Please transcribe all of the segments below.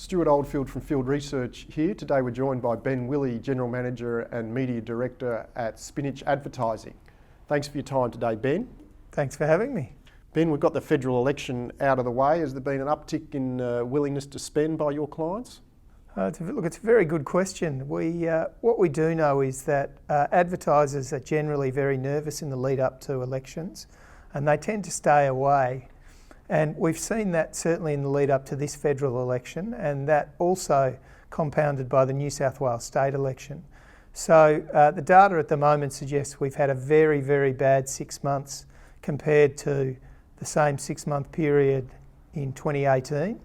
Stuart Oldfield from Field Research here. Today we're joined by Ben Willee, General Manager and Media Director at Spinach Advertising. Thanks for your time today, Ben. Thanks for having me. Ben, we've got the federal election out of the way. Has there been an uptick in willingness to spend by your clients? It's a very good question. What we do know is that advertisers are generally very nervous in the lead up to elections, and they tend to stay away. And we've seen that certainly in the lead up to this federal election, and that also compounded by the New South Wales state election. So the data at the moment suggests we've had a very, very bad 6 months compared to the same 6 month period in 2018.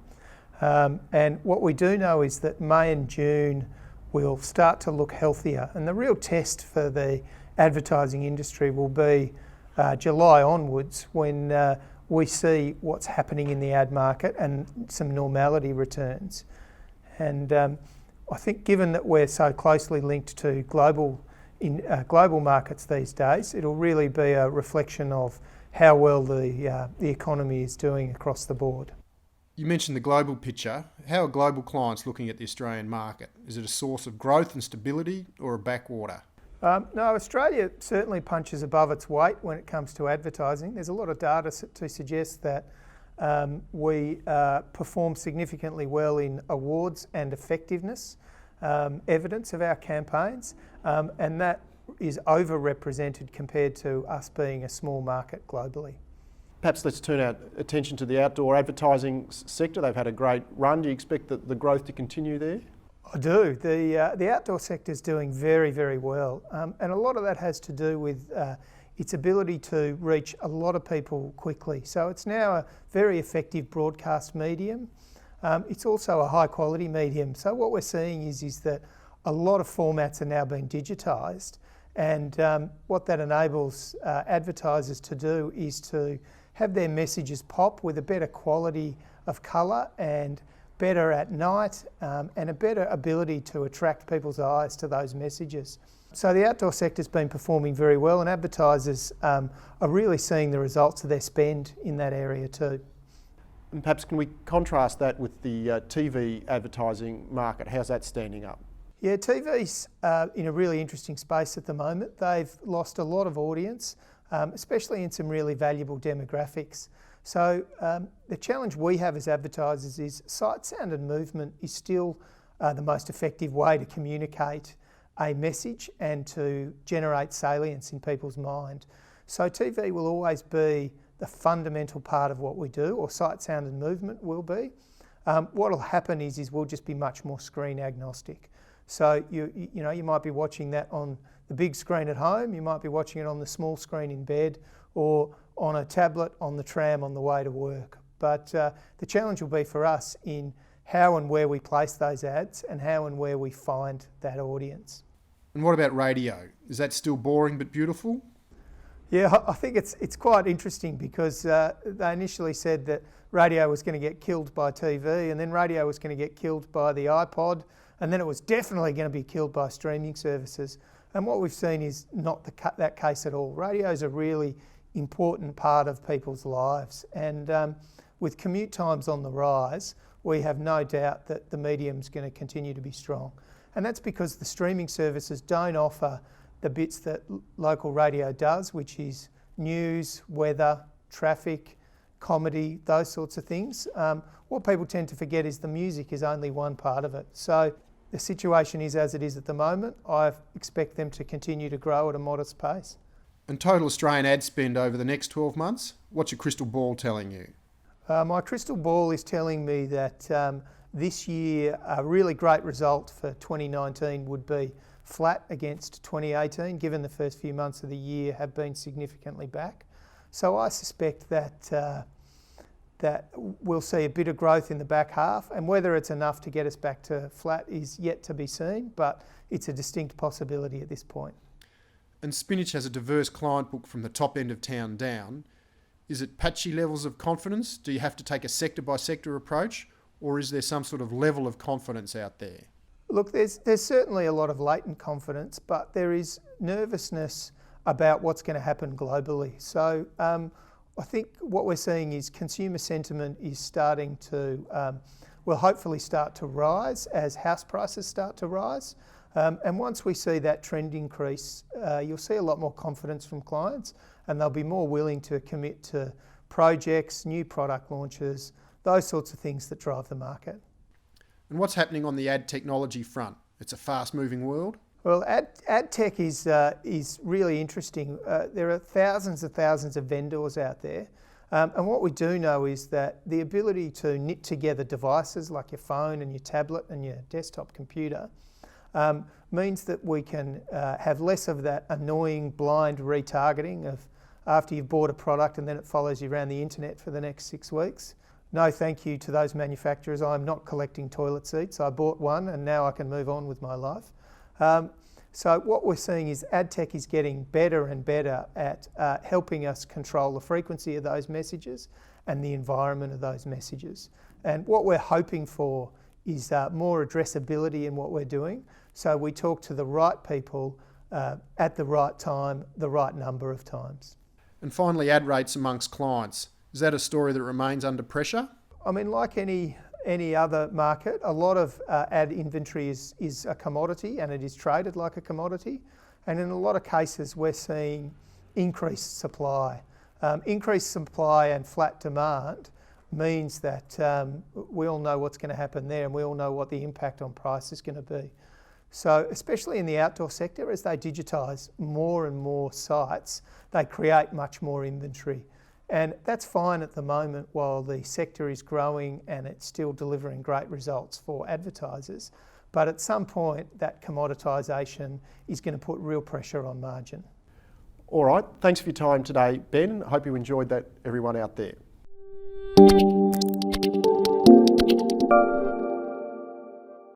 And what we do know is that May and June will start to look healthier. And the real test for the advertising industry will be July onwards, when we see what's happening in the ad market and some normality returns. And I think given that we're so closely linked to global markets these days, it'll really be a reflection of how well the economy is doing across the board. You mentioned the global picture. How are global clients looking at the Australian market? Is it a source of growth and stability or a backwater? No, Australia certainly punches above its weight when it comes to advertising. There's a lot of data to suggest that we perform significantly well in awards and effectiveness evidence of our campaigns, and that is overrepresented compared to us being a small market globally. Perhaps let's turn our attention to the outdoor advertising sector. They've had a great run. Do you expect the growth to continue there? I do. The outdoor sector is doing very, very well, and a lot of that has to do with its ability to reach a lot of people quickly. So it's now a very effective broadcast medium. It's also a high quality medium. So what we're seeing is that a lot of formats are now being digitised, and what that enables advertisers to do is to have their messages pop with a better quality of colour and better at night, and a better ability to attract people's eyes to those messages. So the outdoor sector's been performing very well, and advertisers are really seeing the results of their spend in that area too. And perhaps can we contrast that with the TV advertising market? How's that standing up? Yeah, TV's in a really interesting space at the moment. They've lost a lot of audience, especially in some really valuable demographics. So the challenge we have as advertisers is sight, sound and movement is still the most effective way to communicate a message and to generate salience in people's mind. So TV will always be the fundamental part of what we do, or sight, sound and movement will be. What will happen is we'll just be much more screen agnostic. So you might be watching that on the big screen at home, you might be watching it on the small screen in bed, or on a tablet on the tram on the way to work. But the challenge will be for us in how and where we place those ads and how and where we find that audience. And what about radio? Is that still boring but beautiful? Yeah, I think it's quite interesting because they initially said that radio was going to get killed by TV, and then radio was going to get killed by the iPod, and then it was definitely going to be killed by streaming services. And what we've seen is not that case at all. Radio is a really important part of people's lives, and with commute times on the rise, we have no doubt that the medium's going to continue to be strong. And that's because the streaming services don't offer the bits that local radio does, which is news, weather, traffic, comedy, those sorts of things. What people tend to forget is the music is only one part of it. So the situation is as it is at the moment. I expect them to continue to grow at a modest pace. And total Australian ad spend over the next 12 months? What's your crystal ball telling you? My crystal ball is telling me that this year a really great result for 2019 would be flat against 2018, given the first few months of the year have been significantly back. So I suspect that we'll see a bit of growth in the back half, and whether it's enough to get us back to flat is yet to be seen, but it's a distinct possibility at this point. And Spinach has a diverse client book from the top end of town down. Is it patchy levels of confidence? Do you have to take a sector by sector approach, or is there some sort of level of confidence out there? Look, there's certainly a lot of latent confidence, but there is nervousness about what's going to happen globally. So I think what we're seeing is consumer sentiment is starting to, will hopefully start to rise as house prices start to rise. And once we see that trend increase, you'll see a lot more confidence from clients, and they'll be more willing to commit to projects, new product launches, those sorts of things that drive the market. And what's happening on the ad technology front? It's a fast-moving world. Well, ad tech is really interesting. There are thousands of vendors out there. And what we do know is that the ability to knit together devices like your phone and your tablet and your desktop computer means that we can have less of that annoying blind retargeting of after you've bought a product and then it follows you around the internet for the next 6 weeks. No thank you to those manufacturers. I'm not collecting toilet seats. I bought one and now I can move on with my life. So what we're seeing is ad tech is getting better and better at helping us control the frequency of those messages and the environment of those messages. And what we're hoping for is more addressability in what we're doing. So we talk to the right people at the right time, the right number of times. And finally, ad rates amongst clients. Is that a story that remains under pressure? I mean, like any other market, a lot of ad inventory is a commodity and it is traded like a commodity. And in a lot of cases, we're seeing increased supply. Increased supply and flat demand means that we all know what's going to happen there and we all know what the impact on price is going to be. So especially in the outdoor sector, as they digitise more and more sites, they create much more inventory. And that's fine at the moment while the sector is growing and it's still delivering great results for advertisers. But at some point, that commoditisation is going to put real pressure on margin. All right, thanks for your time today, Ben. I hope you enjoyed that, everyone out there.